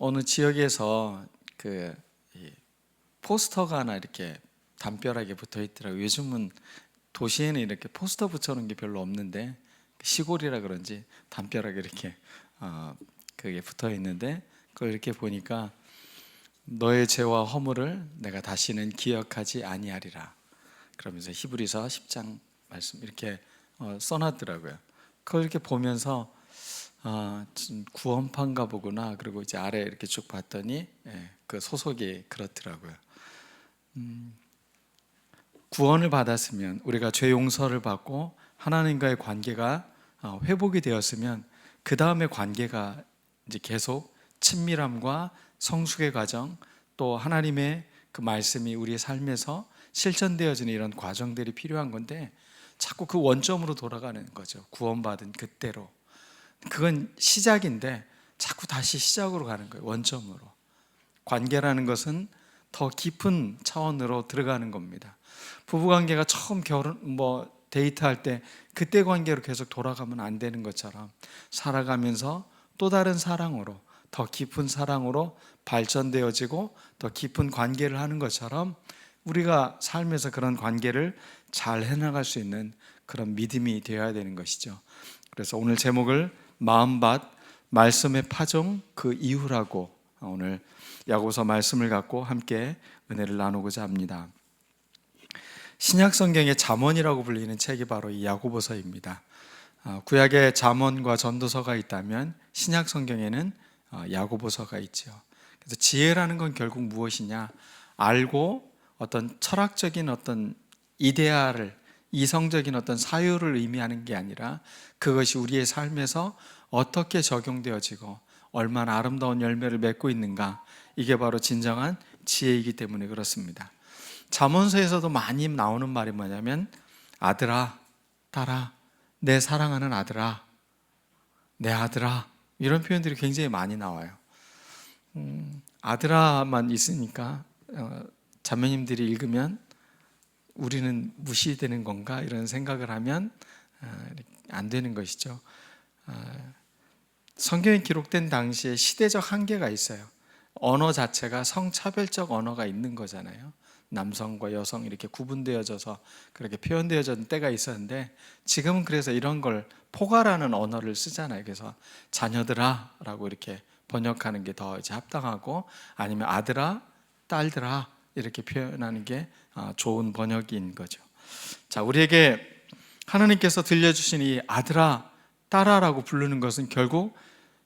어느 지역에서 이 포스터가 하나 이렇게 담벼락에 붙어 있더라고요. 요즘은 도시에는 이렇게 포스터 붙여놓은 게 별로 없는데 시골이라 그런지 담벼락에 이렇게 그게 붙어 있는데 그걸 이렇게 보니까 너의 죄와 허물을 내가 다시는 기억하지 아니하리라 그러면서 히브리서 10장 말씀 이렇게 써놨더라고요. 그걸 이렇게 보면서 구원판가 보구나. 그리고 이제 아래 이렇게 쭉 봤더니 그 소속이 그렇더라고요. 구원을 받았으면 우리가 죄 용서를 받고 하나님과의 관계가 회복이 되었으면 그 다음에 관계가 이제 계속 친밀함과 성숙의 과정, 또 하나님의 그 말씀이 우리의 삶에서 실천되어지는 이런 과정들이 필요한 건데 자꾸 그 원점으로 돌아가는 거죠. 구원받은 그때로. 그건 시작인데 자꾸 다시 시작으로 가는 거예요. 원점으로. 관계라는 것은 더 깊은 차원으로 들어가는 겁니다. 부부관계가 처음 데이트할 때 그때 관계로 계속 돌아가면 안 되는 것처럼 살아가면서 또 다른 사랑으로 더 깊은 사랑으로 발전되어지고 더 깊은 관계를 하는 것처럼 우리가 삶에서 그런 관계를 잘 해나갈 수 있는 그런 믿음이 되어야 되는 것이죠. 그래서 오늘 제목을 마음밭 말씀의 파종 그 이유라고 오늘 야고보서 말씀을 갖고 함께 은혜를 나누고자 합니다. 신약 성경의 잠언이라고 불리는 책이 바로 이 야고보서입니다. 구약에 잠언과 전도서가 있다면 신약 성경에는 야고보서가 있죠. 그래서 지혜라는 건 결국 무엇이냐? 알고 어떤 철학적인 어떤 이데아를 이성적인 어떤 사유를 의미하는 게 아니라 그것이 우리의 삶에서 어떻게 적용되어지고 얼마나 아름다운 열매를 맺고 있는가, 이게 바로 진정한 지혜이기 때문에 그렇습니다. 잠언서에서도 많이 나오는 말이 뭐냐면 아들아, 딸아, 내 사랑하는 아들아, 내 아들아, 이런 표현들이 굉장히 많이 나와요. 아들아만 있으니까 자매님들이 읽으면 우리는 무시되는 건가 이런 생각을 하면 안 되는 것이죠. 성경에 기록된 당시에 시대적 한계가 있어요. 언어 자체가 성차별적 언어가 있는 거잖아요. 남성과 여성 이렇게 구분되어져서 그렇게 표현되어졌던 때가 있었는데 지금은 그래서 이런 걸 포괄하는 언어를 쓰잖아요. 그래서 자녀들아 라고 이렇게 번역하는 게 더 이제 합당하고, 아니면 아들아, 딸들아 이렇게 표현하는 게 좋은 번역인 거죠. 자, 우리에게 하나님께서 들려주신 이 아들아, 딸아라고 부르는 것은 결국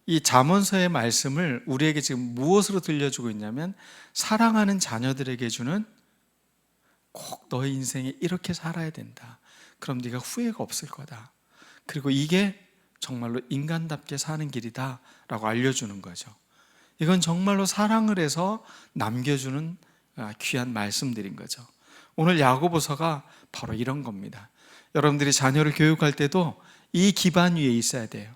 이 잠언서의 말씀을 우리에게 지금 무엇으로 들려주고 있냐면 사랑하는 자녀들에게 주는 꼭 너의 인생에 이렇게 살아야 된다. 그럼 네가 후회가 없을 거다. 그리고 이게 정말로 인간답게 사는 길이다 라고 알려주는 거죠. 이건 정말로 사랑을 해서 남겨주는 귀한 말씀들인 거죠. 오늘 야고보서가 바로 이런 겁니다. 여러분들이 자녀를 교육할 때도 이 기반 위에 있어야 돼요.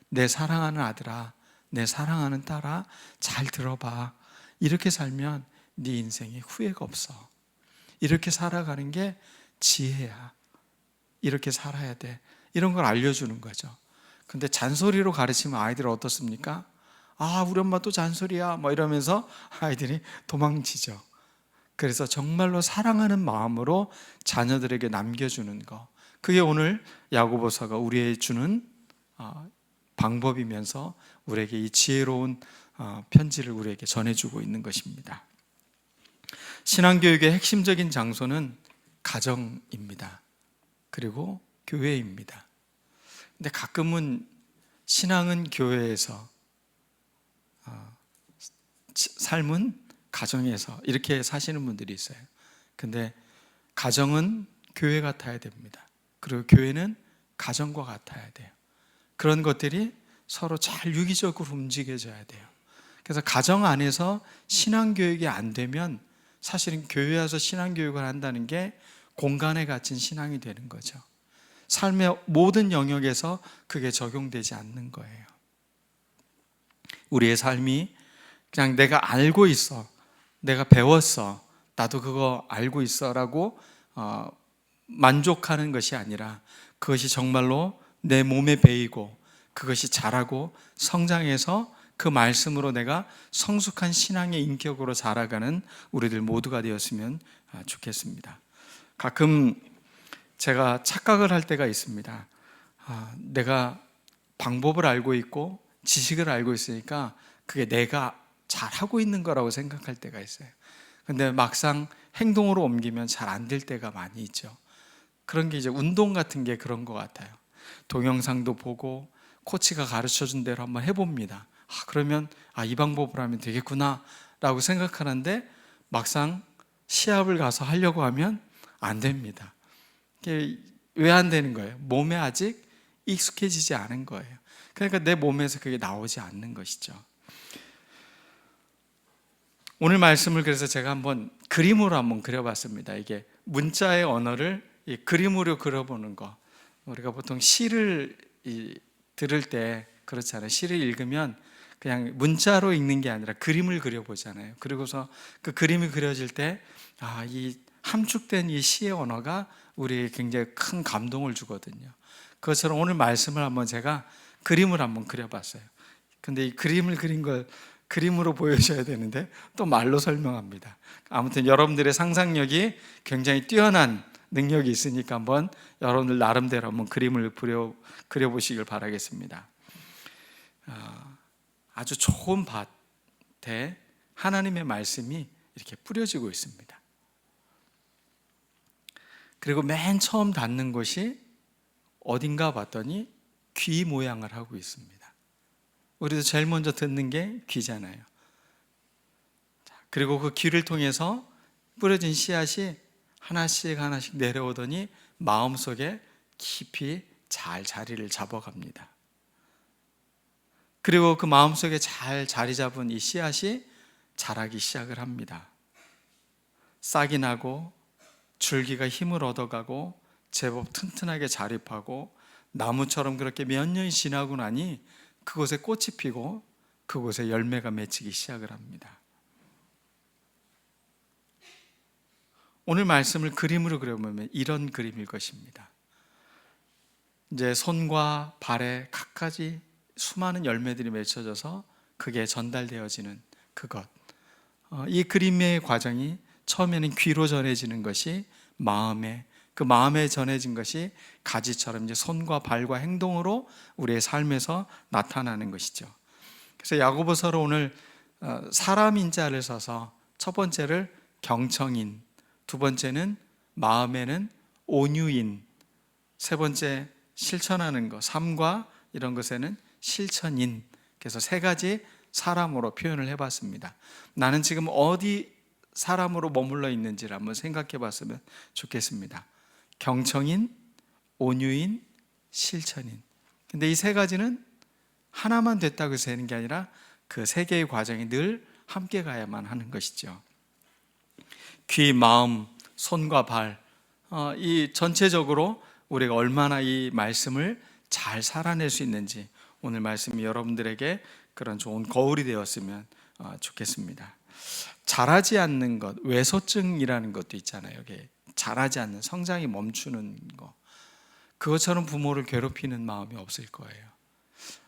내 사랑하는 아들아, 내 사랑하는 딸아, 잘 들어봐. 이렇게 살면 네 인생에 후회가 없어. 이렇게 살아가는 게 지혜야. 이렇게 살아야 돼. 이런 걸 알려주는 거죠. 근데 잔소리로 가르치면 아이들은 어떻습니까? 우리 엄마 또 잔소리야 뭐 이러면서 아이들이 도망치죠. 그래서 정말로 사랑하는 마음으로 자녀들에게 남겨주는 거, 그게 오늘 야고보서가 우리에게 주는 방법이면서 우리에게 이 지혜로운 편지를 우리에게 전해주고 있는 것입니다. 신앙교육의 핵심적인 장소는 가정입니다. 그리고 교회입니다. 근데 가끔은 신앙은 교회에서, 삶은 가정에서 이렇게 사시는 분들이 있어요. 근데 가정은 교회 같아야 됩니다. 그리고 교회는 가정과 같아야 돼요. 그런 것들이 서로 잘 유기적으로 움직여져야 돼요. 그래서 가정 안에서 신앙교육이 안 되면 사실은 교회 와서 신앙교육을 한다는 게 공간에 갇힌 신앙이 되는 거죠. 삶의 모든 영역에서 그게 적용되지 않는 거예요. 우리의 삶이 그냥 내가 알고 있어, 내가 배웠어, 나도 그거 알고 있어 라고 만족하는 것이 아니라 그것이 정말로 내 몸에 배이고 그것이 자라고 성장해서 그 말씀으로 내가 성숙한 신앙의 인격으로 자라가는 우리들 모두가 되었으면 좋겠습니다. 가끔 제가 착각을 할 때가 있습니다. 내가 방법을 알고 있고 지식을 알고 있으니까 그게 내가 잘하고 있는 거라고 생각할 때가 있어요. 근데 막상 행동으로 옮기면 잘 안 될 때가 많이 있죠. 그런 게 이제 운동 같은 게 그런 것 같아요. 동영상도 보고 코치가 가르쳐준 대로 한번 해봅니다. 그러면 이 방법으로 하면 되겠구나 라고 생각하는데 막상 시합을 가서 하려고 하면 안 됩니다. 왜 안 되는 거예요? 몸에 아직 익숙해지지 않은 거예요. 그러니까 내 몸에서 그게 나오지 않는 것이죠. 오늘 말씀을 그래서 제가 한번 그림으로 한번 그려봤습니다. 이게 문자의 언어를 그림으로 그려보는 거. 우리가 보통 시를 들을 때 그렇잖아요. 시를 읽으면 그냥 문자로 읽는 게 아니라 그림을 그려보잖아요. 그리고서 그 그림이 그려질 때 이 함축된 이 시의 언어가 우리에게 굉장히 큰 감동을 주거든요. 그것처럼 오늘 말씀을 한번 제가 그림을 한번 그려봤어요. 근데 이 그림을 그린 걸 그림으로 보여줘야 되는데 또 말로 설명합니다. 아무튼 여러분들의 상상력이 굉장히 뛰어난 능력이 있으니까 한번 여러분들 나름대로 한번 그림을 그려보시길 바라겠습니다. 아주 좋은 밭에 하나님의 말씀이 이렇게 뿌려지고 있습니다. 그리고 맨 처음 닿는 곳이 어딘가 봤더니 귀 모양을 하고 있습니다. 우리도 제일 먼저 듣는 게 귀잖아요. 그리고 그 귀를 통해서 뿌려진 씨앗이 하나씩 하나씩 내려오더니 마음속에 깊이 잘 자리를 잡아갑니다. 그리고 그 마음속에 잘 자리 잡은 이 씨앗이 자라기 시작을 합니다. 싹이 나고 줄기가 힘을 얻어가고 제법 튼튼하게 자립하고 나무처럼 그렇게 몇 년이 지나고 나니 그곳에 꽃이 피고 그곳에 열매가 맺히기 시작을 합니다. 오늘 말씀을 그림으로 그려보면 이런 그림일 것입니다. 이제 손과 발에 갖가지 수많은 열매들이 맺혀져서 그게 전달되어지는 그것. 이 그림의 과정이 처음에는 귀로 전해지는 것이 그 마음에 전해진 것이 가지처럼 이제 손과 발과 행동으로 우리의 삶에서 나타나는 것이죠. 그래서 야고보서로 오늘 사람인자를 써서 첫 번째를 경청인, 두 번째는 마음에는 온유인, 세 번째 실천하는 것, 삶과 이런 것에는 실천인. 그래서 세 가지 사람으로 표현을 해봤습니다. 나는 지금 어디 사람으로 머물러 있는지를 한번 생각해 봤으면 좋겠습니다. 경청인, 온유인, 실천인. 근데 이 세 가지는 하나만 됐다고 해서 되는 게 아니라 그 세 개의 과정이 늘 함께 가야만 하는 것이죠. 귀, 마음, 손과 발, 이 전체적으로 우리가 얼마나 이 말씀을 잘 살아낼 수 있는지 오늘 말씀이 여러분들에게 그런 좋은 거울이 되었으면 좋겠습니다. 자라지 않는 것, 외소증이라는 것도 있잖아요. 이게 자라지 않는, 성장이 멈추는 거. 그것처럼 부모를 괴롭히는 마음이 없을 거예요.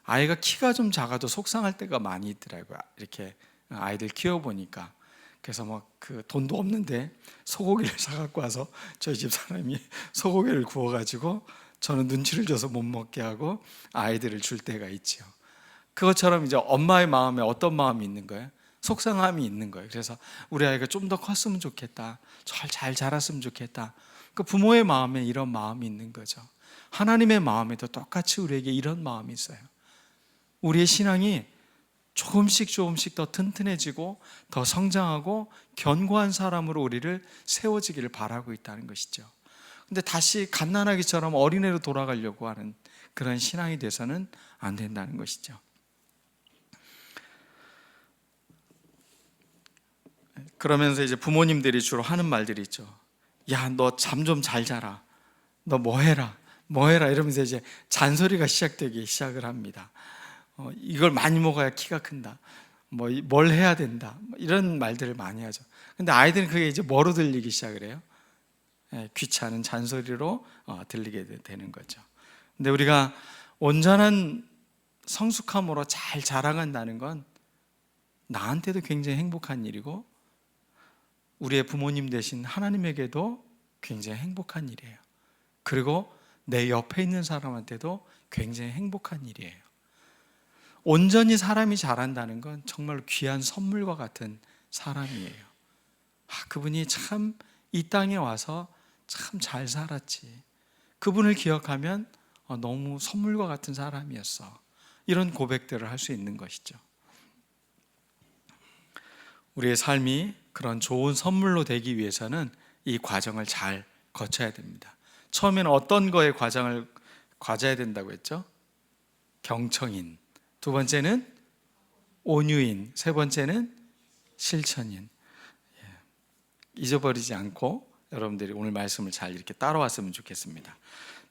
아이가 키가 좀 작아도 속상할 때가 많이 있더라고요. 이렇게 아이들 키워보니까. 그래서 그 돈도 없는데 소고기를 사갖고 와서 저희 집 사람이 소고기를 구워가지고 저는 눈치를 줘서 못 먹게 하고 아이들을 줄 때가 있죠. 그것처럼 이제 엄마의 마음에 어떤 마음이 있는 거예요? 속상함이 있는 거예요. 그래서 우리 아이가 좀 더 컸으면 좋겠다, 잘 자랐으면 좋겠다. 그 부모의 마음에 이런 마음이 있는 거죠. 하나님의 마음에도 똑같이 우리에게 이런 마음이 있어요. 우리의 신앙이 조금씩 더 튼튼해지고 더 성장하고 견고한 사람으로 우리를 세워지기를 바라고 있다는 것이죠. 근데 다시 갓난아기처럼 어린애로 돌아가려고 하는 그런 신앙이 돼서는 안 된다는 것이죠. 그러면서 이제 부모님들이 주로 하는 말들이 있죠. 야, 너 잠 좀 잘 자라. 너 뭐 해라. 이러면서 이제 잔소리가 시작되기 시작을 합니다. 이걸 많이 먹어야 키가 큰다. 뭘 해야 된다. 이런 말들을 많이 하죠. 근데 아이들은 그게 이제 뭐로 들리기 시작을 해요? 귀찮은 잔소리로 들리게 되는 거죠. 근데 우리가 온전한 성숙함으로 잘 자라간다는 건 나한테도 굉장히 행복한 일이고 우리의 부모님 되신 하나님에게도 굉장히 행복한 일이에요. 그리고 내 옆에 있는 사람한테도 굉장히 행복한 일이에요. 온전히 사람이 자란다는 건 정말 귀한 선물과 같은 사람이에요. 그분이 참 이 땅에 와서 참 잘 살았지. 그분을 기억하면 너무 선물과 같은 사람이었어. 이런 고백들을 할 수 있는 것이죠. 우리의 삶이 그런 좋은 선물로 되기 위해서는 이 과정을 잘 거쳐야 됩니다. 처음에는 어떤 거에 과정을 가져야 된다고 했죠? 경청인. 두 번째는 온유인. 세 번째는 실천인. 잊어버리지 않고 여러분들이 오늘 말씀을 잘 이렇게 따라왔으면 좋겠습니다.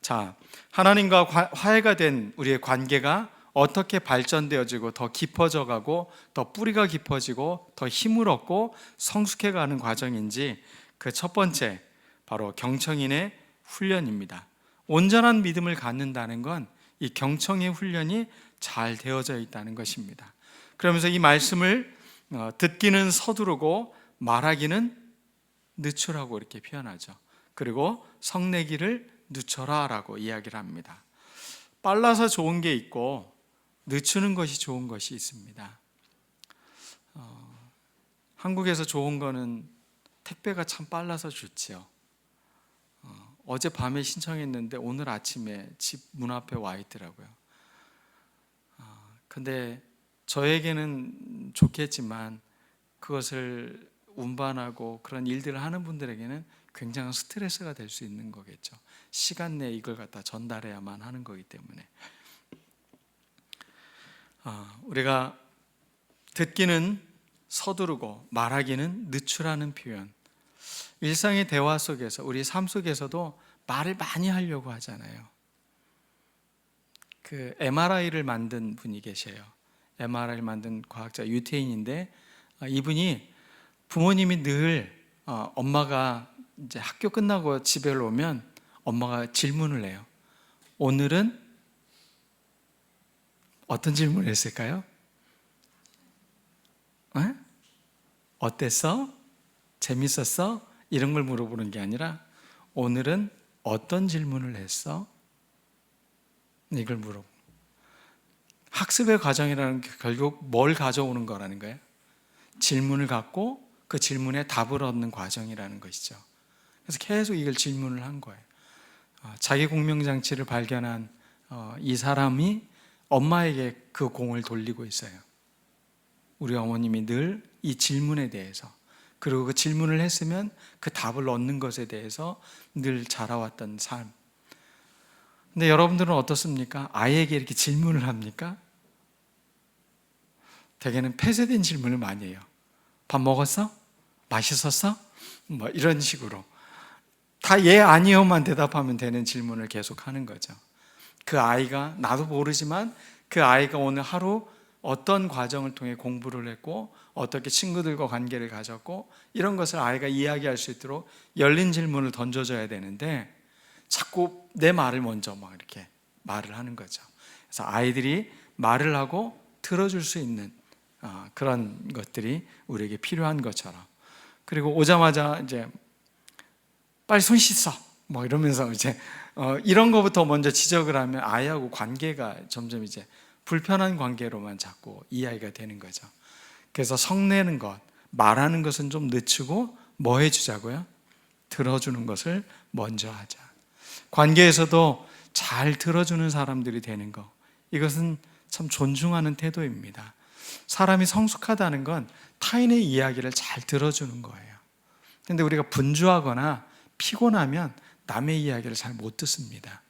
자, 하나님과 화해가 된 우리의 관계가 어떻게 발전되어지고 더 깊어져 가고 더 뿌리가 깊어지고 더 힘을 얻고 성숙해 가는 과정인지 그 첫 번째 바로 경청인의 훈련입니다. 온전한 믿음을 갖는다는 건 이 경청의 훈련이 잘 되어져 있다는 것입니다. 그러면서 이 말씀을 듣기는 서두르고 말하기는 늦추라고 이렇게 표현하죠. 그리고 성내기를 늦춰라라고 이야기를 합니다. 빨라서 좋은 게 있고 늦추는 것이 좋은 것이 있습니다. 한국에서 좋은 거는 택배가 참 빨라서 좋지요. 어젯밤에 신청했는데 오늘 아침에 집 문 앞에 와 있더라고요. 근데 저에게는 좋겠지만 그것을 운반하고 그런 일들을 하는 분들에게는 굉장한 스트레스가 될 수 있는 거겠죠. 시간 내에 이걸 갖다 전달해야만 하는 거기 때문에 우리가 듣기는 서두르고 말하기는 늦추라는 표현, 일상의 대화 속에서 우리 삶 속에서도 말을 많이 하려고 하잖아요. 그 MRI를 만든 분이 계셔요. MRI를 만든 과학자 유태인인데 이분이 부모님이 늘 엄마가 이제 학교 끝나고 집에 오면 엄마가 질문을 해요. 오늘은 어떤 질문을 했을까요? 어땠어? 재밌었어? 이런 걸 물어보는 게 아니라 오늘은 어떤 질문을 했어? 이걸 물어보. 학습의 과정이라는 게 결국 뭘 가져오는 거라는 거예요? 질문을 갖고 그 질문에 답을 얻는 과정이라는 것이죠. 그래서 계속 이걸 질문을 한 거예요. 자기 공명장치를 발견한 이 사람이 엄마에게 그 공을 돌리고 있어요. 우리 어머님이 늘 이 질문에 대해서, 그리고 그 질문을 했으면 그 답을 얻는 것에 대해서 늘 자라왔던 삶. 근데 여러분들은 어떻습니까? 아이에게 이렇게 질문을 합니까? 대개는 폐쇄된 질문을 많이 해요. 밥 먹었어? 맛있었어? 뭐 이런 식으로 다 예 아니요만 대답하면 되는 질문을 계속 하는 거죠. 그 아이가, 나도 모르지만 그 아이가 오늘 하루 어떤 과정을 통해 공부를 했고 어떻게 친구들과 관계를 가졌고 이런 것을 아이가 이야기할 수 있도록 열린 질문을 던져줘야 되는데 자꾸 내 말을 먼저 막 이렇게 말을 하는 거죠. 그래서 아이들이 말을 하고 들어줄 수 있는 그런 것들이 우리에게 필요한 것처럼, 그리고 오자마자 이제 빨리 손 씻어 뭐 이러면서 이제 이런 거부터 먼저 지적을 하면 아이하고 관계가 점점 이제 불편한 관계로만 자꾸 이야기가 되는 거죠. 그래서 성내는 것, 말하는 것은 좀 늦추고 뭐 해주자고요? 들어주는 것을 먼저 하자. 관계에서도 잘 들어주는 사람들이 되는 것, 이것은 참 존중하는 태도입니다. 사람이 성숙하다는 건 타인의 이야기를 잘 들어주는 거예요. 그런데 우리가 분주하거나 피곤하면 남의 이야기를 잘 못 듣습니다.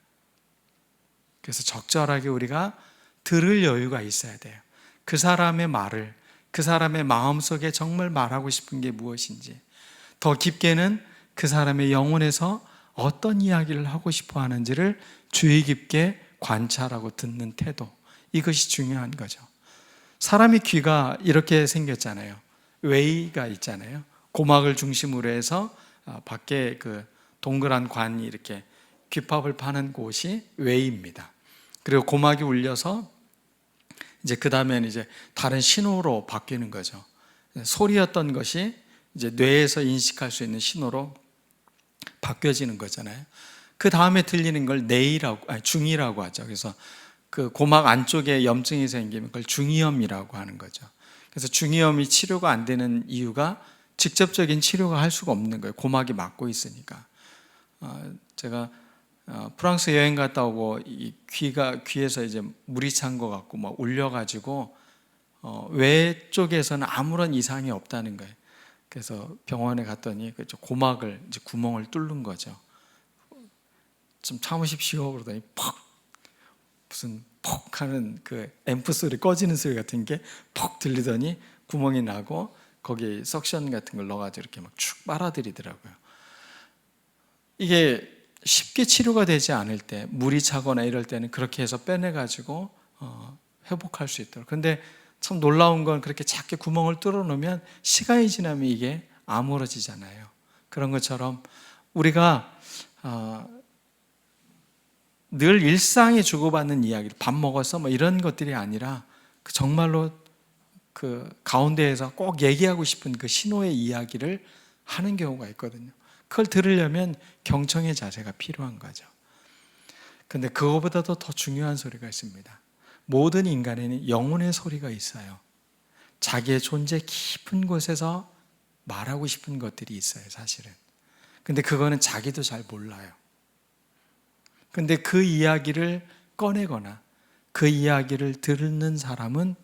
그래서 적절하게 우리가 들을 여유가 있어야 돼요. 그 사람의 말을, 그 사람의 마음속에 정말 말하고 싶은 게 무엇인지, 더 깊게는 그 사람의 영혼에서 어떤 이야기를 하고 싶어 하는지를 주의 깊게 관찰하고 듣는 태도, 이것이 중요한 거죠. 사람의 귀가 이렇게 생겼잖아요. 웨이가 있잖아요. 고막을 중심으로 해서 밖에 그 동그란 관이 이렇게 귓밥을 파는 곳이 웨이입니다. 그리고 고막이 울려서 이제 그 다음에는 이제 다른 신호로 바뀌는 거죠. 소리였던 것이 이제 뇌에서 인식할 수 있는 신호로 바뀌어지는 거잖아요. 그 다음에 들리는 걸 중이라고 하죠. 그래서 그 고막 안쪽에 염증이 생기면 그걸 중이염이라고 하는 거죠. 그래서 중이염이 치료가 안 되는 이유가 직접적인 치료가 할 수가 없는 거예요. 고막이 막고 있으니까. 제가 프랑스 여행 갔다 오고 이 귀에서 이제 물이 찬 것 같고 막 울려가지고 외 쪽에서는 아무런 이상이 없다는 거예요. 그래서 병원에 갔더니 고막을 이제 구멍을 뚫는 거죠. 좀 참으십시오 그러더니 무슨 퍽 하는 그 앰프 소리, 꺼지는 소리 같은 게 퍽 들리더니 구멍이 나고 거기에 석션 같은 걸 넣어가지고 이렇게 막 축 빨아들이더라고요. 이게 쉽게 치료가 되지 않을 때, 물이 차거나 이럴 때는 그렇게 해서 빼내가지고 회복할 수 있도록. 근데 참 놀라운 건 그렇게 작게 구멍을 뚫어 놓으면 시간이 지나면 이게 아물어지잖아요. 그런 것처럼 우리가 늘 일상에 주고받는 이야기를 밥 먹었어 뭐 이런 것들이 아니라 정말로 그 가운데에서 꼭 얘기하고 싶은 그 신호의 이야기를 하는 경우가 있거든요. 그걸 들으려면 경청의 자세가 필요한 거죠. 근데 그거보다도 더 중요한 소리가 있습니다. 모든 인간에는 영혼의 소리가 있어요. 자기의 존재 깊은 곳에서 말하고 싶은 것들이 있어요, 사실은. 근데 그거는 자기도 잘 몰라요. 근데 그 이야기를 꺼내거나 그 이야기를 듣는 사람은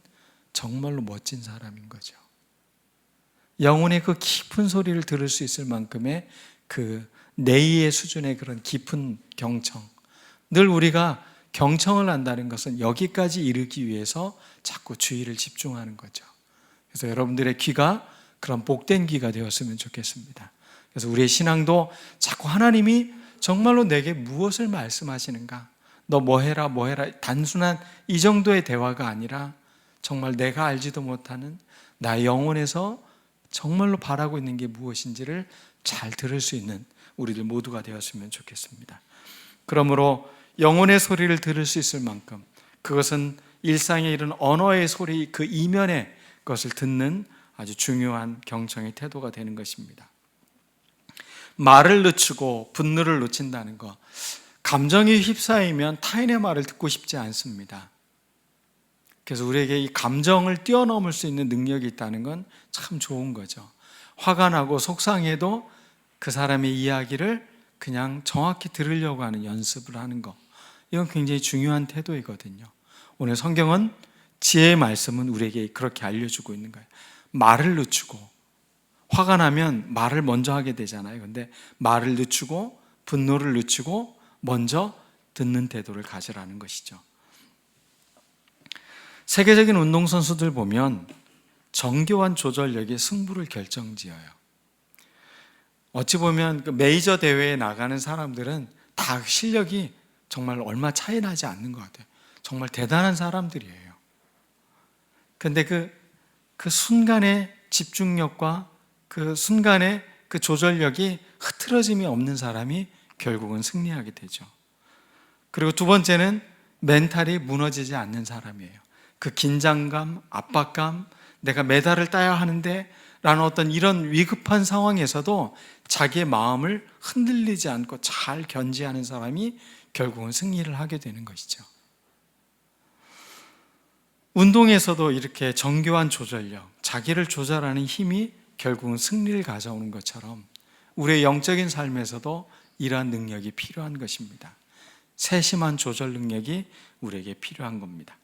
정말로 멋진 사람인 거죠. 영혼의 그 깊은 소리를 들을 수 있을 만큼의 그 내의의 수준의 그런 깊은 경청. 늘 우리가 경청을 한다는 것은 여기까지 이르기 위해서 자꾸 주의를 집중하는 거죠. 그래서 여러분들의 귀가 그런 복된 귀가 되었으면 좋겠습니다. 그래서 우리의 신앙도 자꾸 하나님이 정말로 내게 무엇을 말씀하시는가? 너 뭐 해라, 뭐 해라. 단순한 이 정도의 대화가 아니라 정말 내가 알지도 못하는 나의 영혼에서 정말로 바라고 있는 게 무엇인지를 잘 들을 수 있는 우리들 모두가 되었으면 좋겠습니다. 그러므로 영혼의 소리를 들을 수 있을 만큼 그것은 일상에 이른 언어의 소리 그 이면의 것을 듣는 아주 중요한 경청의 태도가 되는 것입니다. 말을 늦추고 분노를 놓친다는 것, 감정이 휩싸이면 타인의 말을 듣고 싶지 않습니다. 그래서 우리에게 이 감정을 뛰어넘을 수 있는 능력이 있다는 건 참 좋은 거죠. 화가 나고 속상해도 그 사람의 이야기를 그냥 정확히 들으려고 하는 연습을 하는 것, 이건 굉장히 중요한 태도이거든요. 오늘 성경은 지혜의 말씀은 우리에게 그렇게 알려주고 있는 거예요. 말을 늦추고, 화가 나면 말을 먼저 하게 되잖아요. 근데 말을 늦추고 분노를 늦추고 먼저 듣는 태도를 가지라는 것이죠. 세계적인 운동선수들 보면 정교한 조절력이 승부를 결정지어요. 어찌 보면 그 메이저 대회에 나가는 사람들은 다 실력이 정말 얼마 차이 나지 않는 것 같아요. 정말 대단한 사람들이에요. 근데 그 순간의 집중력과 그 순간의 그 조절력이 흐트러짐이 없는 사람이 결국은 승리하게 되죠. 그리고 두 번째는 멘탈이 무너지지 않는 사람이에요. 그 긴장감, 압박감, 내가 메달을 따야 하는데 라는 어떤 이런 위급한 상황에서도 자기의 마음을 흔들리지 않고 잘 견지하는 사람이 결국은 승리를 하게 되는 것이죠. 운동에서도 이렇게 정교한 조절력, 자기를 조절하는 힘이 결국은 승리를 가져오는 것처럼 우리의 영적인 삶에서도 이러한 능력이 필요한 것입니다. 세심한 조절 능력이 우리에게 필요한 겁니다.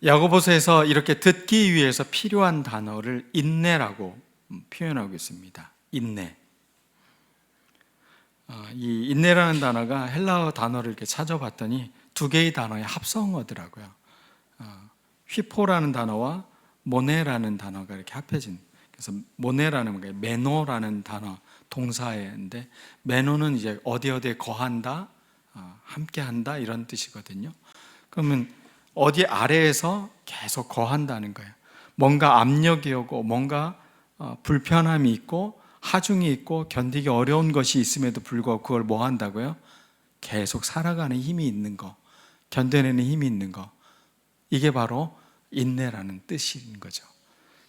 야고보서에서 이렇게 듣기 위해서 필요한 단어를 인내라고 표현하고 있습니다. 인내. 이 인내라는 단어가 헬라어 단어를 이렇게 찾아봤더니 두 개의 단어의 합성어더라고요. 휘포라는 단어와 모네라는 단어가 이렇게 합해진. 그래서 모네라는 게 메노라는 단어 동사인데, 메노는 이제 어디에 거한다, 함께한다 이런 뜻이거든요. 그러면 어디 아래에서 계속 거한다는 거예요. 뭔가 압력이 오고 뭔가 불편함이 있고 하중이 있고 견디기 어려운 것이 있음에도 불구하고 그걸 뭐 한다고요? 계속 살아가는 힘이 있는 거. 견뎌내는 힘이 있는 거, 이게 바로 인내라는 뜻인 거죠.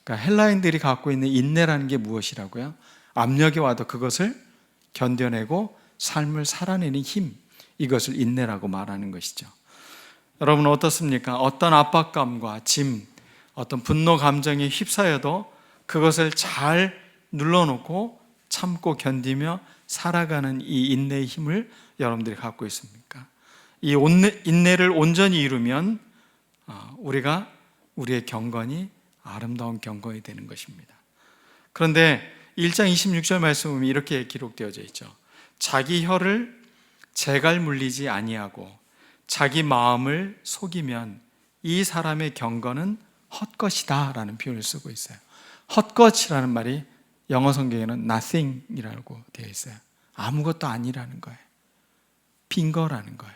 그러니까 헬라인들이 갖고 있는 인내라는 게 무엇이라고요? 압력이 와도 그것을 견뎌내고 삶을 살아내는 힘, 이것을 인내라고 말하는 것이죠. 여러분 어떻습니까? 어떤 압박감과 짐, 어떤 분노 감정에 휩싸여도 그것을 잘 눌러놓고 참고 견디며 살아가는 이 인내의 힘을 여러분들이 갖고 있습니까? 이 인내를 온전히 이루면 우리가 우리의 경건이 아름다운 경건이 되는 것입니다. 그런데 1장 26절 말씀 보면 이렇게 기록되어져 있죠. 자기 혀를 재갈 물리지 아니하고 자기 마음을 속이면 이 사람의 경건은 헛것이다 라는 표현을 쓰고 있어요. 헛것이라는 말이 영어 성경에는 nothing이라고 되어 있어요. 아무것도 아니라는 거예요. 빈 거라는 거예요.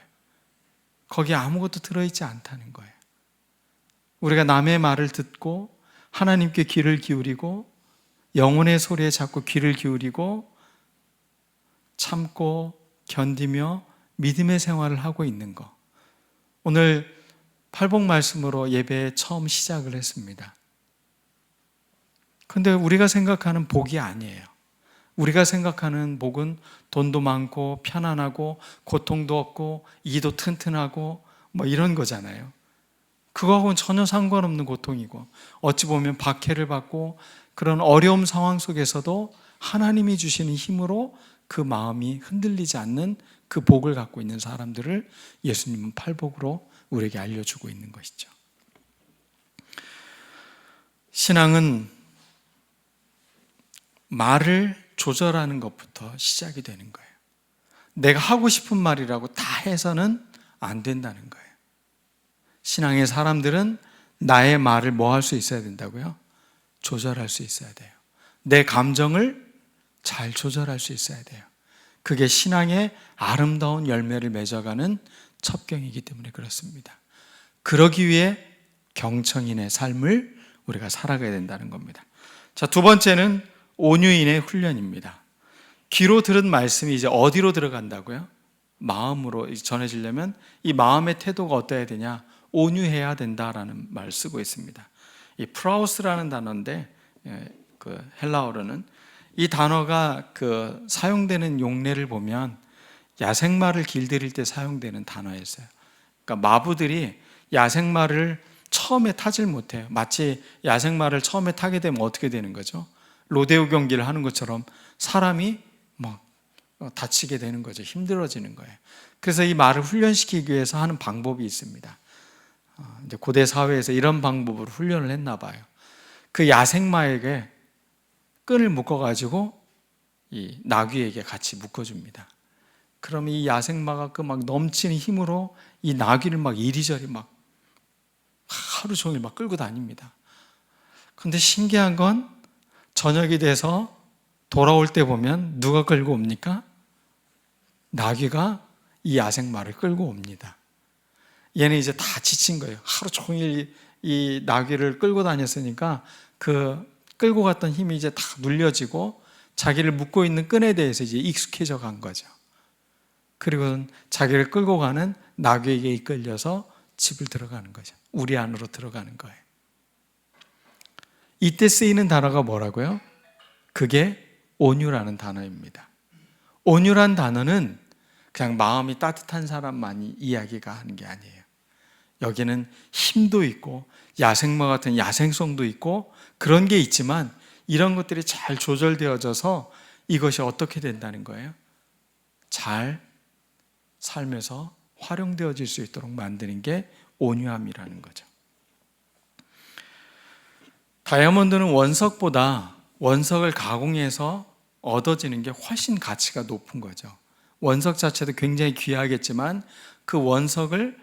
거기에 아무것도 들어있지 않다는 거예요. 우리가 남의 말을 듣고 하나님께 귀를 기울이고 영혼의 소리에 자꾸 귀를 기울이고 참고 견디며 믿음의 생활을 하고 있는 것. 오늘 팔복 말씀으로 예배 처음 시작을 했습니다. 그런데 우리가 생각하는 복이 아니에요. 우리가 생각하는 복은 돈도 많고 편안하고 고통도 없고 이도 튼튼하고 뭐 이런 거잖아요. 그거하고는 전혀 상관없는 고통이고 어찌 보면 박해를 받고 그런 어려움 상황 속에서도 하나님이 주시는 힘으로 그 마음이 흔들리지 않는 그 복을 갖고 있는 사람들을 예수님은 팔복으로 우리에게 알려주고 있는 것이죠. 신앙은 말을 조절하는 것부터 시작이 되는 거예요. 내가 하고 싶은 말이라고 다 해서는 안 된다는 거예요. 신앙의 사람들은 나의 말을 뭐 할 수 있어야 된다고요? 조절할 수 있어야 돼요. 내 감정을 잘 조절할 수 있어야 돼요. 그게 신앙의 아름다운 열매를 맺어가는 첩경이기 때문에 그렇습니다. 그러기 위해 경청인의 삶을 우리가 살아가야 된다는 겁니다. 자, 두 번째는 온유인의 훈련입니다. 귀로 들은 말씀이 이제 어디로 들어간다고요? 마음으로 전해지려면 이 마음의 태도가 어떠해야 되냐? 온유해야 된다라는 말을 쓰고 있습니다. 이 프라우스라는 단어인데 그 헬라어로는 이 단어가 그 사용되는 용례를 보면 야생마를 길들일 때 사용되는 단어였어요. 그러니까 마부들이 야생마를 처음에 타질 못해요. 마치 야생마를 처음에 타게 되면 어떻게 되는 거죠? 로데오 경기를 하는 것처럼 사람이 막 다치게 되는 거죠. 힘들어지는 거예요. 그래서 이 말을 훈련시키기 위해서 하는 방법이 있습니다. 이제 고대 사회에서 이런 방법으로 훈련을 했나 봐요. 그 야생마에게 끈을 묶어가지고 이 나귀에게 같이 묶어줍니다. 그럼 이 야생마가 그 막 넘치는 힘으로 이 나귀를 막 이리저리 막 하루 종일 막 끌고 다닙니다. 그런데 신기한 건 저녁이 돼서 돌아올 때 보면 누가 끌고 옵니까? 나귀가 이 야생마를 끌고 옵니다. 얘는 이제 다 지친 거예요. 하루 종일 이 나귀를 끌고 다녔으니까 그 끌고 갔던 힘이 이제 다 눌려지고 자기를 묶고 있는 끈에 대해서 이제 익숙해져 간 거죠. 그리고 자기를 끌고 가는 나귀에게 이끌려서 집을 들어가는 거죠. 우리 안으로 들어가는 거예요. 이때 쓰이는 단어가 뭐라고요? 그게 온유라는 단어입니다. 온유란 단어는 그냥 마음이 따뜻한 사람만이 이야기가 하는 게 아니에요. 여기는 힘도 있고 야생마 같은 야생성도 있고 그런 게 있지만 이런 것들이 잘 조절되어져서 이것이 어떻게 된다는 거예요? 잘 삶에서 활용되어질 수 있도록 만드는 게 온유함이라는 거죠. 다이아몬드는 원석보다 원석을 가공해서 얻어지는 게 훨씬 가치가 높은 거죠. 원석 자체도 굉장히 귀하겠지만 그 원석을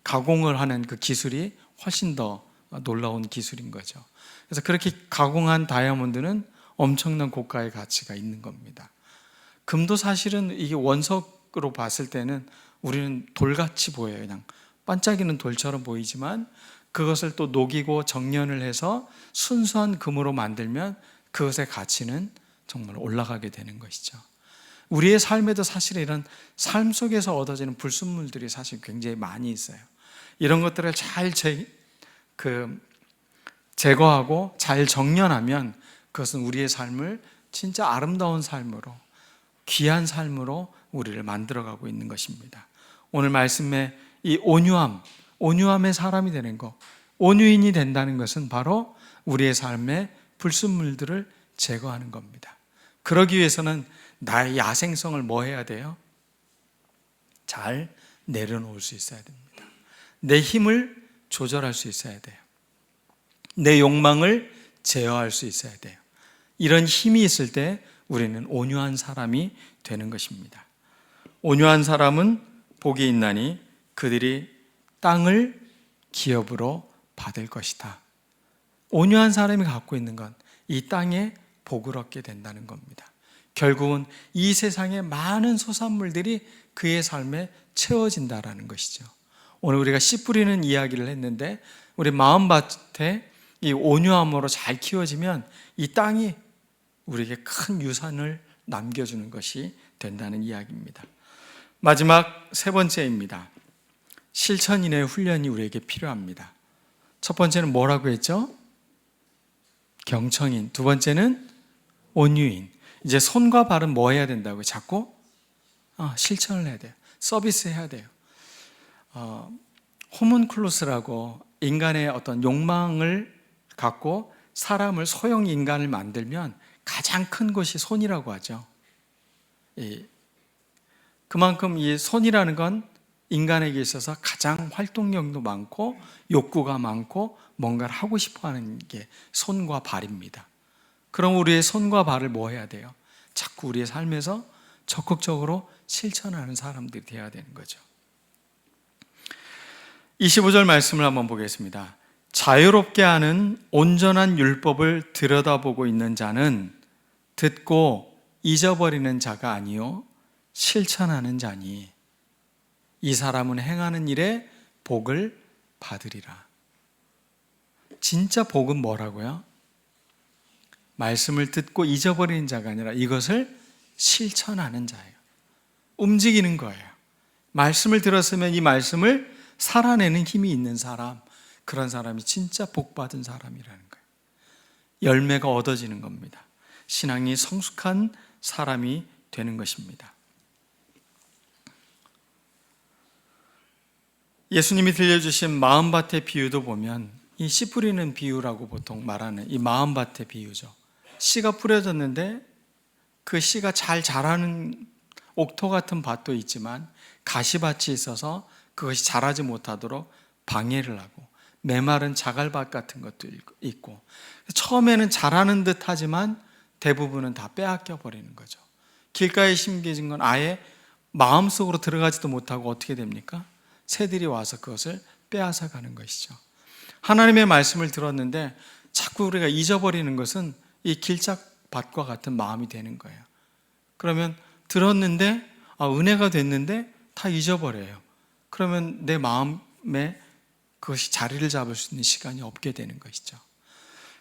가공을 하는 그 기술이 훨씬 더 놀라운 기술인 거죠. 그래서 그렇게 가공한 다이아몬드는 엄청난 고가의 가치가 있는 겁니다. 금도 사실은 이게 원석으로 봤을 때는 우리는 돌같이 보여요. 그냥 반짝이는 돌처럼 보이지만 그것을 또 녹이고 정련을 해서 순수한 금으로 만들면 그것의 가치는 정말 올라가게 되는 것이죠. 우리의 삶에도 사실 이런 삶 속에서 얻어지는 불순물들이 사실 굉장히 많이 있어요. 이런 것들을 잘 제거하고 잘 정련하면 그것은 우리의 삶을 진짜 아름다운 삶으로, 귀한 삶으로 우리를 만들어가고 있는 것입니다. 오늘 말씀에 이 온유함의 사람이 되는 것, 온유인이 된다는 것은 바로 우리의 삶의 불순물들을 제거하는 겁니다. 그러기 위해서는 나의 야생성을 뭐 해야 돼요? 잘 내려놓을 수 있어야 됩니다. 내 힘을 조절할 수 있어야 돼요. 내 욕망을 제어할 수 있어야 돼요. 이런 힘이 있을 때 우리는 온유한 사람이 되는 것입니다. 온유한 사람은 복이 있나니 그들이 땅을 기업으로 받을 것이다. 온유한 사람이 갖고 있는 건 이 땅에 복을 얻게 된다는 겁니다. 결국은 이 세상의 많은 소산물들이 그의 삶에 채워진다라는 것이죠. 오늘 우리가 씨 뿌리는 이야기를 했는데 우리 마음밭에 이 온유함으로 잘 키워지면 이 땅이 우리에게 큰 유산을 남겨주는 것이 된다는 이야기입니다. 마지막 세 번째입니다. 실천인의 훈련이 우리에게 필요합니다. 첫 번째는 뭐라고 했죠? 경청인. 두 번째는 온유인. 이제 손과 발은 뭐 해야 된다고요? 자꾸 실천을 해야 돼요. 서비스 해야 돼요. 호문클루스라고 인간의 어떤 욕망을 갖고 사람을 소형 인간을 만들면 가장 큰 것이 손이라고 하죠. 그만큼 이 손이라는 건 인간에게 있어서 가장 활동력도 많고 욕구가 많고 뭔가를 하고 싶어하는 게 손과 발입니다. 그럼 우리의 손과 발을 뭐 해야 돼요? 자꾸 우리의 삶에서 적극적으로 실천하는 사람들이 되어야 되는 거죠. 25절 말씀을 한번 보겠습니다. 자유롭게 하는 온전한 율법을 들여다보고 있는 자는 듣고 잊어버리는 자가 아니요 실천하는 자니 이 사람은 행하는 일에 복을 받으리라. 진짜 복은 뭐라고요? 말씀을 듣고 잊어버리는 자가 아니라 이것을 실천하는 자예요. 움직이는 거예요. 말씀을 들었으면 이 말씀을 살아내는 힘이 있는 사람, 그런 사람이 진짜 복받은 사람이라는 거예요. 열매가 얻어지는 겁니다. 신앙이 성숙한 사람이 되는 것입니다. 예수님이 들려주신 마음밭의 비유도 보면 이 씨 뿌리는 비유라고 보통 말하는 이 마음밭의 비유죠. 씨가 뿌려졌는데 그 씨가 잘 자라는 옥토 같은 밭도 있지만 가시밭이 있어서 그것이 자라지 못하도록 방해를 하고 메마른 자갈밭 같은 것도 있고 처음에는 자라는 듯 하지만 대부분은 다 빼앗겨 버리는 거죠. 길가에 심겨진 건 아예 마음속으로 들어가지도 못하고 어떻게 됩니까? 새들이 와서 그것을 빼앗아 가는 것이죠. 하나님의 말씀을 들었는데 자꾸 우리가 잊어버리는 것은 이 길짝밭과 같은 마음이 되는 거예요. 그러면 들었는데 은혜가 됐는데 다 잊어버려요. 그러면 내 마음에 그것이 자리를 잡을 수 있는 시간이 없게 되는 것이죠.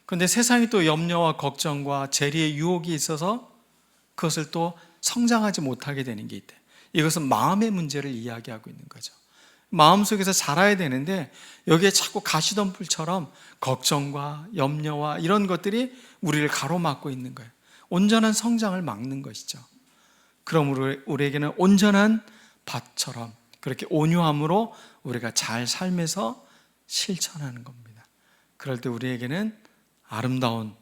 그런데 세상이 또 염려와 걱정과 재리의 유혹이 있어서 그것을 또 성장하지 못하게 되는 게 있대. 이것은 마음의 문제를 이야기하고 있는 거죠. 마음속에서 자라야 되는데 여기에 자꾸 가시덤불처럼 걱정과 염려와 이런 것들이 우리를 가로막고 있는 거예요. 온전한 성장을 막는 것이죠. 그럼 우리에게는 온전한 밭처럼 그렇게 온유함으로 우리가 잘 삶에서 실천하는 겁니다. 그럴 때 우리에게는 아름다운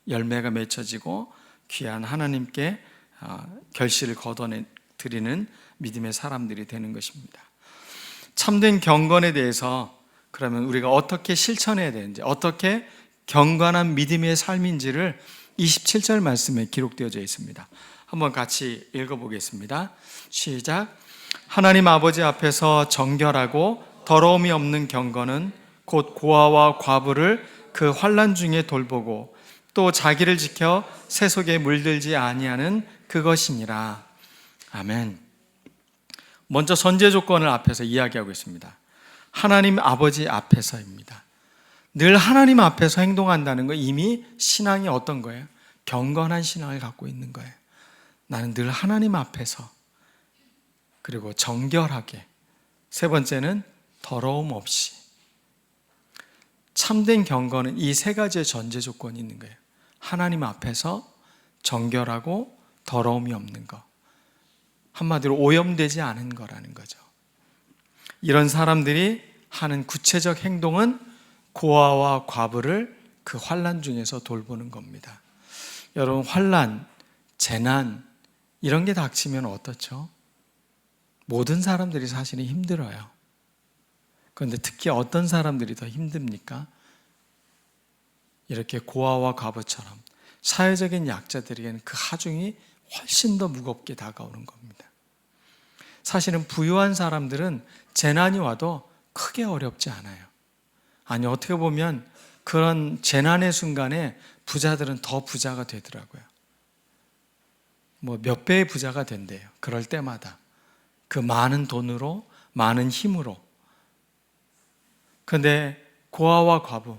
열매가 맺혀지고 귀한 하나님께 결실을 거둬드리는 믿음의 사람들이 되는 것입니다. 참된 경건에 대해서 그러면 우리가 어떻게 실천해야 되는지, 어떻게 경건한 믿음의 삶인지를 27절 말씀에 기록되어져 있습니다. 한번 같이 읽어보겠습니다. 시작. 하나님 아버지 앞에서 정결하고 더러움이 없는 경건은 곧 고아와 과부를 그 환난 중에 돌보고 또 자기를 지켜 새 속에 물들지 아니하는 그것이니라. 아멘. 먼저 전제 조건을 앞에서 이야기하고 있습니다. 하나님 아버지 앞에서입니다. 늘 하나님 앞에서 행동한다는 거 이미 신앙이 어떤 거예요? 경건한 신앙을 갖고 있는 거예요. 나는 늘 하나님 앞에서, 그리고 정결하게, 세 번째는 더러움 없이. 참된 경건은 이 세 가지의 전제 조건이 있는 거예요. 하나님 앞에서 정결하고 더러움이 없는 것, 한마디로 오염되지 않은 거라는 거죠. 이런 사람들이 하는 구체적 행동은 고아와 과부를 그 환난 중에서 돌보는 겁니다. 여러분, 환난, 재난 이런 게 닥치면 어떻죠? 모든 사람들이 사실은 힘들어요. 그런데 특히 어떤 사람들이 더 힘듭니까? 이렇게 고아와 과부처럼 사회적인 약자들에게는 그 하중이 훨씬 더 무겁게 다가오는 겁니다. 사실은 부유한 사람들은 재난이 와도 크게 어렵지 않아요. 아니, 어떻게 보면 그런 재난의 순간에 부자들은 더 부자가 되더라고요. 몇 배의 부자가 된대요. 그럴 때마다 그 많은 돈으로, 많은 힘으로. 그런데 고아와 과부,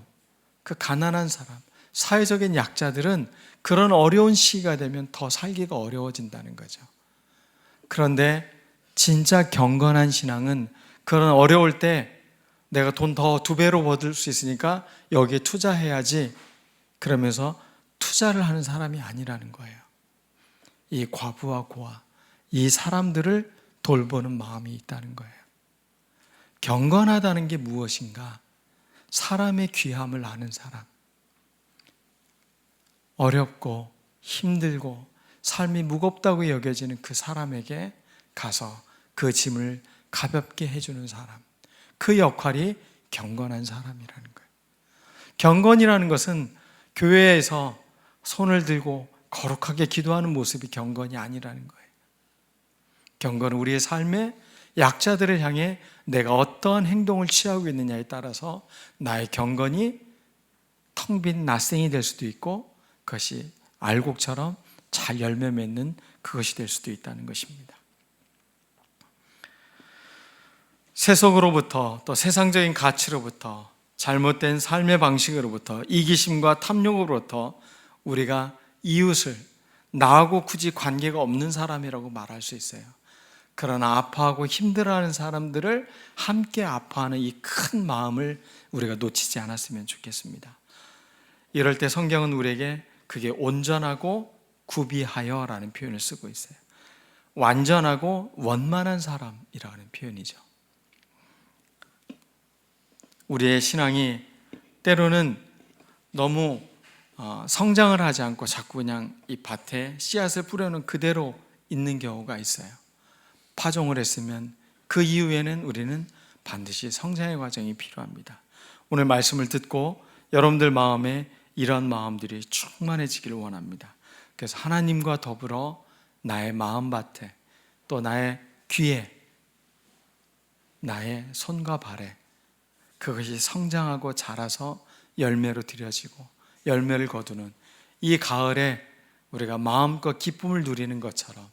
그 가난한 사람, 사회적인 약자들은 그런 어려운 시기가 되면 더 살기가 어려워진다는 거죠. 그런데 진짜 경건한 신앙은 그런 어려울 때 내가 돈 더 2배로 얻을 수 있으니까 여기에 투자해야지, 그러면서 투자를 하는 사람이 아니라는 거예요. 이 과부와 고아, 이 사람들을 돌보는 마음이 있다는 거예요. 경건하다는 게 무엇인가? 사람의 귀함을 아는 사람. 어렵고 힘들고 삶이 무겁다고 여겨지는 그 사람에게 가서 그 짐을 가볍게 해주는 사람. 그 역할이 경건한 사람이라는 거예요. 경건이라는 것은 교회에서 손을 들고 거룩하게 기도하는 모습이 경건이 아니라는 거예요. 경건은 우리의 삶에 약자들을 향해 내가 어떠한 행동을 취하고 있느냐에 따라서 나의 경건이 텅 빈 낫생이 될 수도 있고, 그것이 알곡처럼 잘 열매 맺는 그것이 될 수도 있다는 것입니다. 세속으로부터, 또 세상적인 가치로부터, 잘못된 삶의 방식으로부터, 이기심과 탐욕으로부터 우리가 이웃을 나하고 굳이 관계가 없는 사람이라고 말할 수 있어요. 그러나 아파하고 힘들어하는 사람들을 함께 아파하는 이 큰 마음을 우리가 놓치지 않았으면 좋겠습니다. 이럴 때 성경은 우리에게 그게 온전하고 구비하여라는 표현을 쓰고 있어요. 완전하고 원만한 사람이라는 표현이죠. 우리의 신앙이 때로는 너무 성장을 하지 않고 자꾸 그냥 이 밭에 씨앗을 뿌려놓은 그대로 있는 경우가 있어요. 파종을 했으면 그 이후에는 우리는 반드시 성장의 과정이 필요합니다. 오늘 말씀을 듣고 여러분들 마음에 이런 마음들이 충만해지기를 원합니다. 그래서 하나님과 더불어 나의 마음밭에, 또 나의 귀에, 나의 손과 발에 그것이 성장하고 자라서 열매로 들여지고 열매를 거두는 이 가을에 우리가 마음껏 기쁨을 누리는 것처럼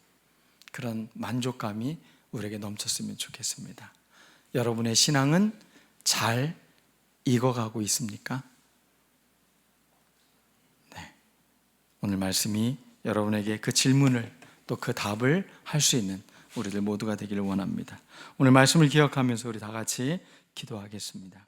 그런 만족감이 우리에게 넘쳤으면 좋겠습니다. 여러분의 신앙은 잘 익어가고 있습니까? 네. 오늘 말씀이 여러분에게 그 질문을, 또 그 답을 할 수 있는 우리들 모두가 되기를 원합니다. 오늘 말씀을 기억하면서 우리 다 같이 기도하겠습니다.